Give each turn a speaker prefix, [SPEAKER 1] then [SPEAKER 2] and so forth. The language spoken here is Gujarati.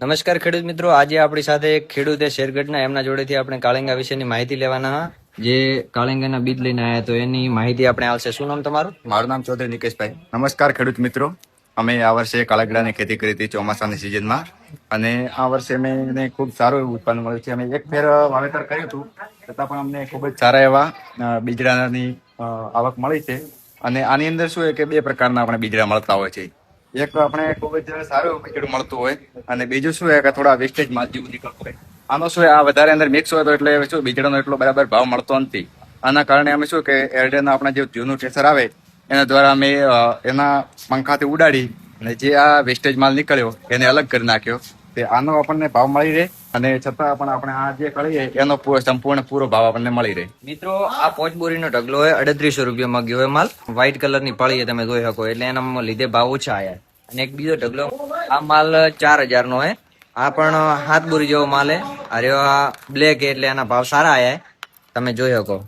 [SPEAKER 1] નમસ્કાર ખેડૂત મિત્રો, આજે આપણી સાથે એક ખેડૂતે શેરગઢના એમના જોડેથી આપણે કાળેંગા વિશેની માહિતી લેવાના હા. જે કાળેંગાના બીજ લઈને આવ્યા તો એની માહિતી આપણે આવશે. શું નામ તમારું?
[SPEAKER 2] મારું નામ ચૌધરી નિકેશભાઈ. નમસ્કાર ખેડૂત મિત્રો, અમે આ વર્ષે કાળાગડાની ખેતી કરી હતી ચોમાસાની સિઝનમાં, અને આ વર્ષે અમને ખૂબ સારું એવું ઉત્પાદન મળ્યું છે. અમે એક ફેર વાવેતર કર્યું હતું, છતાં પણ અમને ખૂબ જ સારા એવા બીજડાની આવક મળી છે. અને આની અંદર શું છે કે બે પ્રકારના આપણે બીજડા મળતા હોય છે. એક આપણે ખૂબ જ સારું એવું બીજડું મળતું હોય, અને બીજું શું છે કે થોડા વેસ્ટેજ માલ જેવું નીકળતું હોય. આનો શું આ વધારે અંદર મિક્સ હોય તો એટલે શું બીજડાનો એટલો બરાબર ભાવ મળતો નથી. આના કારણે અમે શું કે એરડેના આપણા જે જૂનું ઠેસર આવે એના દ્વારા અમે એના પંખાથી ઉડાડી અને જે આ વેસ્ટેજ માલ નીકળ્યો એને અલગ કરી નાખ્યો. તે આનો આપણને ભાવ મળી રહે, અને છતાં પણ આપણે આ જે કરીએ એનો સંપૂર્ણ પૂરો ભાવ આપણને મળી રહે.
[SPEAKER 1] મિત્રો, આ પોચબોરીનો ઢગલો હોય 3800 રૂપિયામાં ગયો હોય માલ. વ્હાઈટ કલરની પાળી તમે જોઈ શકો, એટલે એના લીધે ભાવ ઓછા આયા. અને એક બીજો ઢગલો, આ માલ 4000 નો હોય. આ પણ 7 બોરી જેવો માલ હે. આ બ્લેક એટલે એના ભાવ સારા આયા, તમે જોઈ શકો.